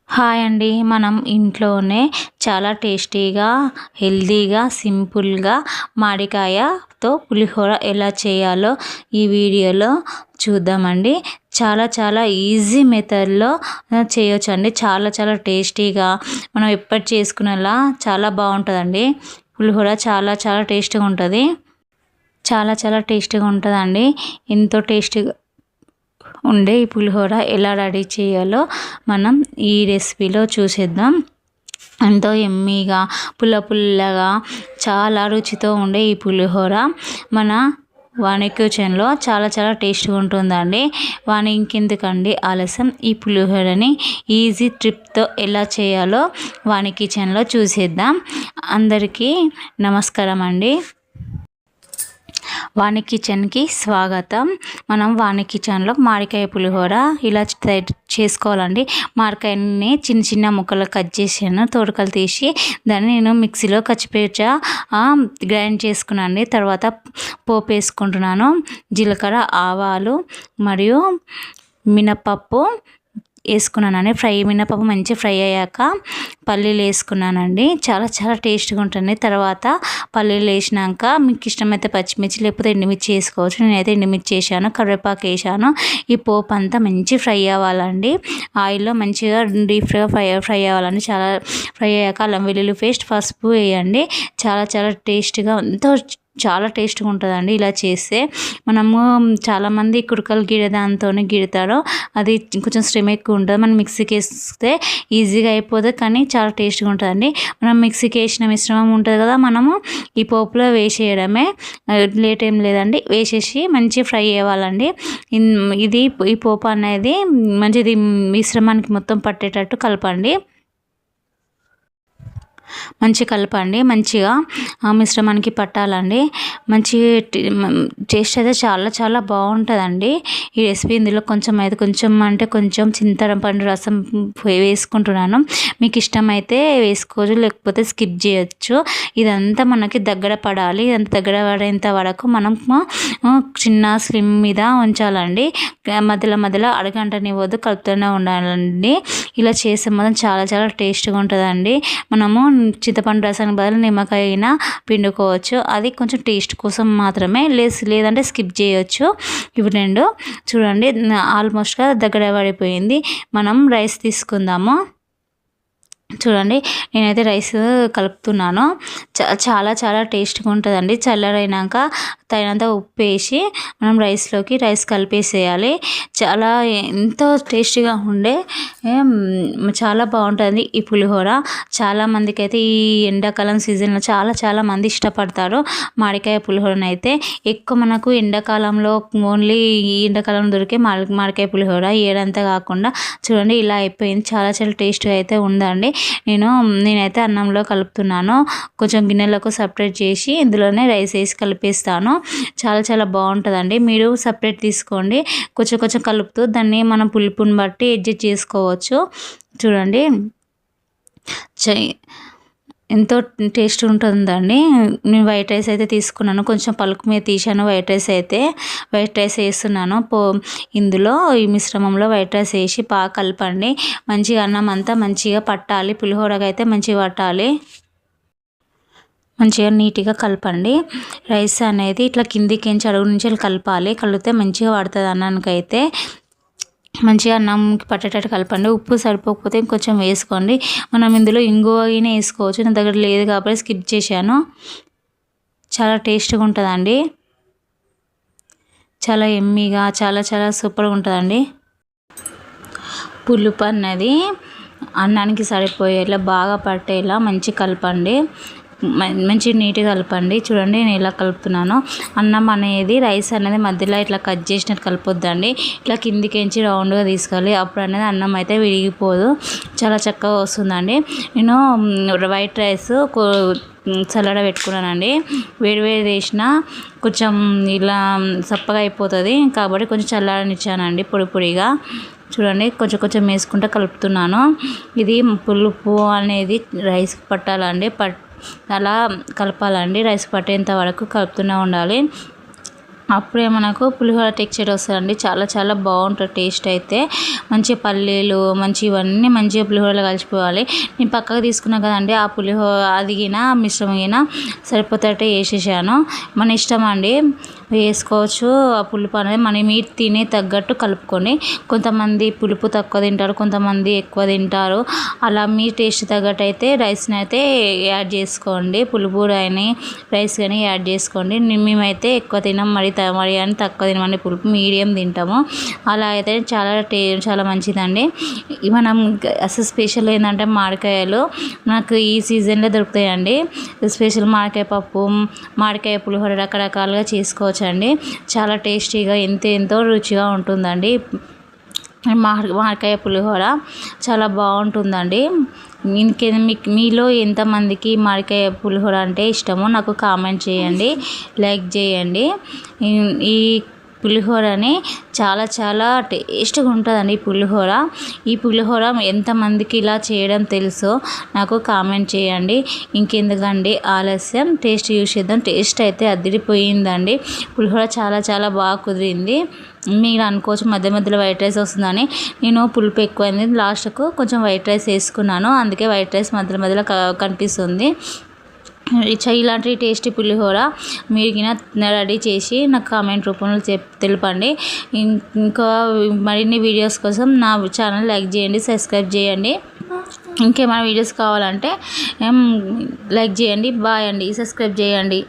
Hi అండి. మనం ఇంట్లోనే చాలా టేస్టీగా, హెల్తీగా, సింపుల్‌గా మామిడికాయతో పులిహోర ఎలా చేయాలో ఈ వీడియోలో చూద్దామండి. చాలా చాలా ఈజీ మెథడ్‌లో చేయొచ్చండి. చాలా చాలా టేస్టీగా మనం ఎప్పుడు చేసుకునేలా చాలా బావుంటదండి. పులిహోర చాలా చాలా టేస్టీగా ఉంటది. చాలా చాలా టేస్టీగా ఉంటదండి. ఎంతో టేస్టీగా ఉండే ఈ పులిహోర ఎలా రెడీ చేయాలో మనం ఈ రెసిపీలో చూసేద్దాం. ఎంతో యమ్మీగా పుల్లగా చాలా రుచితో ఉండే ఈ పులిహోర మన వాణి కిచెన్లో చాలా చాలా టేస్ట్గా ఉంటుందండి. వాణి ఇంకెందుకండి ఆలస్యం, ఈ పులిహోరని ఈజీ ట్రిప్తో ఎలా చేయాలో వాణి కిచెన్లో చూసేద్దాం. అందరికీ నమస్కారం అండి. వాణి కిచెన్కి స్వాగతం. మనం వాణి కిచెన్లో మామిడికాయ పులిహోర ఇలా చేసుకోవాలండి. మామిడికాయని చిన్న చిన్న ముక్కలు కట్ చేసాను, తోడుకలు తీసి దాన్ని నేను మిక్సీలో కచ్చిపేచా గ్రైండ్ చేసుకున్నాను. తర్వాత పోపు వేసుకుంటున్నాను. జీలకర్ర, ఆవాలు మరియు మినపప్పు వేసుకున్నానండి. మినపప్పు మంచి ఫ్రై అయ్యాక పల్లీలు వేసుకున్నానండి. చాలా చాలా టేస్ట్గా ఉంటుంది. తర్వాత పల్లీలు వేసినాక మీకు ఇష్టమైతే పచ్చిమిర్చి లేకపోతే ఎండుమిర్చి వేసుకోవచ్చు. నేనైతే ఎండుమిర్చి వేసాను, కరివేపాకు వేసాను. ఈ పోపు అంతా మంచి ఫ్రై అవ్వాలండి. ఆయిల్లో మంచిగా డీప్ ఫ్రై అవ్వాలండి. చాలా ఫ్రై అయ్యాక అల్లం వెల్లుల్లి పేస్ట్, పసుపు వేయండి. చాలా చాలా టేస్ట్గా ఎంతో చాలా టేస్ట్గా ఉంటుందండి. ఇలా చేస్తే మనము చాలామంది కుడకలు దాంతోనే గిడతారు. అది కొంచెం శ్రమ ఎక్కువ ఉంటుంది. మనం మిక్సీకి వేస్తే ఈజీగా అయిపోతుంది, కానీ చాలా టేస్ట్గా ఉంటుందండి. మనం మిక్సీకి వేసిన మిశ్రమం ఉంటుంది కదా, మనము ఈ పోపులో వేసేయడమే. లేట్ ఏం లేదండి, వేసేసి మంచి ఫ్రై అవ్వాలండి. ఈ పోపు అనేది మంచిది మిశ్రమానికి మొత్తం పట్టేటట్టు కలపండి. కలపండి. మంచిగా ఆ మిశ్రమానికి పట్టాలండి. మంచి టేస్ట్ అయితే చాలా చాలా బాగుంటుందండి ఈ రెసిపీ. ఇందులో కొంచెం చింతపండు రసం వేసుకుంటున్నాను. మీకు ఇష్టమైతే వేసుకోవచ్చు, లేకపోతే స్కిప్ చేయొచ్చు. ఇదంతా మనకి దగ్గర పడాలి. ఇదంతా దగ్గర పడేంత వరకు మనం చిన్న స్లిమ్ మీద ఉంచాలండి. మధ్యలో అడగంటనివ్వద్దు, కలుపుతూనే ఉండాలండి. ఇలా చేస్తే మాత్రం చాలా చాలా టేస్ట్గా ఉంటుందండి. మనము చింతపండు రసానికి బదులు నిమ్మకాయ అయినా పిండుకోవచ్చు. అది కొంచెం టేస్ట్ కోసం మాత్రమే, లేదంటే స్కిప్ చేయొచ్చు. ఇవి రెండు చూడండి ఆల్మోస్ట్గా దగ్గర పడిపోయింది. మనం రైస్ తీసుకుందాము. చూడండి నేనైతే రైస్ కలుపుతున్నాను. చాలా చాలా టేస్ట్గా ఉంటుందండి. చల్లరైనాక తగినంత ఉప్పు వేసి మనం రైస్ కలిపేసేయాలి. చాలా ఎంతో టేస్టీగా ఉండే చాలా బాగుంటుంది ఈ పులిహోర. చాలామందికి అయితే ఈ ఎండాకాలం సీజన్లో చాలా మంది ఇష్టపడతారు మామిడికాయ పులిహోరను. అయితే ఎక్కువ మనకు ఎండాకాలంలో ఓన్లీ ఈ ఎండాకాలంలో దొరికే మామిడికాయ పులిహోర ఏడంతా కాకుండా చూడండి ఇలా అయిపోయింది. చాలా చాలా టేస్ట్గా అయితే ఉందండి. నేనైతే అన్నంలో కలుపుతున్నాను. కొంచెం గిన్నెలకు సపరేట్ చేసి ఇందులోనే రైస్ వేసి కలిపేస్తాను. చాలా చాలా బాగుంటుందండి. మీరు సపరేట్ తీసుకోండి. కొంచెం కలుపుతూ దాన్ని మనం పులుపుని బట్టి అడ్జస్ట్ చేసుకోవచ్చు. చూడండి ఎంతో టేస్ట్ ఉంటుందండి. నేను వైట్ రైస్ అయితే తీసుకున్నాను. కొంచెం పలుకు మీద తీసాను. వైట్ రైస్ వేస్తున్నాను. ఇందులో ఈ మిశ్రమంలో వైట్ రైస్ వేసి బాగా కలపండి. మంచిగా అన్నం అంతా మంచిగా పట్టాలి. పులిహోరగా అయితే మంచిగా పట్టాలి. మంచిగా నీట్గా కలపండి. రైస్ అనేది ఇట్లా కిందికించి అడుగు నుంచి కలపాలి. కలిపితే మంచిగా పడుతుంది అన్నానికైతే. మంచిగా అన్నంకి పట్టేటట్టు కలపండి. ఉప్పు సరిపోకపోతే ఇంకొంచెం వేసుకోండి. మనం ఇందులో ఇంగువ వేసుకోవచ్చు. నా దగ్గర లేదు కాబట్టి స్కిప్ చేశాను. చాలా టేస్ట్గా ఉంటుందండి. చాలా యమ్మీగా చాలా చాలా సూపర్గా ఉంటుందండి. పులుపు అన్నది అన్నానికి సరిపోయేలా బాగా పట్టేలా మంచి కలపండి. మంచి నీట్గా కలపండి. చూడండి నేను ఇలా కలుపుతున్నాను. అన్నం అనేది రైస్ అనేది మధ్యలో ఇట్లా కట్ చేసినట్టు కలపొద్దండి. ఇట్లా కిందికించి రౌండ్గా తీసుకోవాలి. అప్పుడు అనేది అన్నం అయితే విరిగిపోదు, చాలా చక్కగా వస్తుందండి. నేను వైట్ రైస్ చల్లడ పెట్టుకున్నానండి. వేడి వేసిన కొంచెం ఇలా సప్పగా అయిపోతుంది కాబట్టి కొంచెం చల్లారనిచ్చానండి పొడిగా. చూడండి కొంచెం వేసుకుంటూ కలుపుతున్నాను. ఇది పులుపు అనేది రైస్కి పట్టాలండి. అలా కలపాలండి. రైస్ పట్టేంత వరకు కలుపుతూనే ఉండాలి. అప్పుడే మనకు పులిహోర టెక్స్చర్ వస్తుందండి. చాలా చాలా బాగుంటుంది టేస్ట్ అయితే. మంచి పల్లీలు మంచి ఇవన్నీ మంచిగా పులిహోరలో కలిసిపోవాలి. నేను పక్కకు తీసుకున్నా కదండి ఆ పులిహోర అదిగిన మిశ్రమగిన సరిపోతాటే వేసేసాను. మన ఇష్టం అండి, వేసుకోవచ్చు. ఆ పులుపు అనేది మీరు తినే తగ్గట్టు కలుపుకొని, కొంతమంది పులుపు తక్కువ తింటారు, కొంతమంది ఎక్కువ తింటారు. అలా మీ టేస్ట్ తగ్గట్టు అయితే రైస్ని అయితే యాడ్ చేసుకోండి. పులుపు రైస్ కానీ యాడ్ చేసుకోండి. మేమైతే ఎక్కువ తినాం, మరి అని తక్కువ తినమండి. పులుపు మీడియం తింటాము. అలా అయితే చాలా మంచిదండి. మనం అసలు స్పెషల్ ఏంటంటే మామిడికాయలు నాకు ఈ సీజన్లో దొరుకుతాయండి. స్పెషల్ మామిడికాయ పప్పు, మామిడికాయ పులిహోర రకరకాలుగా చేసుకోవచ్చు అండి. చాలా టేస్టీగా ఎంతో రుచిగా ఉంటుందండి. మామిడికాయ పులిహోర చాలా బాగుంటుందండి. మీలో ఎంతమందికి మామిడికాయ పులిహోర అంటే ఇష్టమో నాకు కామెంట్ చేయండి, లైక్ చేయండి. ఈ పులిహోరని చాలా టేస్ట్గా ఉంటుందండి ఈ పులిహోర ఎంతమందికి ఇలా చేయడం తెలుసో నాకు కామెంట్ చేయండి. ఇంకెందుకండి ఆలస్యం, టేస్ట్ చూసేద్దాం. టేస్ట్ అయితే అదిరిపోయిందండి. పులిహోర చాలా బాగా కుదిరింది. మీరు అనుకోవచ్చు మధ్యలో వైట్ రైస్ వస్తుందని. నేను పులుపు ఎక్కువైంది, లాస్ట్కు కొంచెం వైట్ రైస్ వేసుకున్నాను, అందుకే వైట్ రైస్ మధ్యలో కనిపిస్తుంది. ఇలాంటి టేస్టీ పులిహోర మీరు రెడీ చేసి నాకు కామెంట్ రూపంలో తెలపండి. ఇంకా మరిన్ని వీడియోస్ కోసం నా ఛానల్ లైక్ చేయండి, సబ్స్క్రైబ్ చేయండి. ఇంకేమైనా వీడియోస్ కావాలంటే లైక్ చేయండి. బాయ్ అండి, సబ్స్క్రైబ్ చేయండి.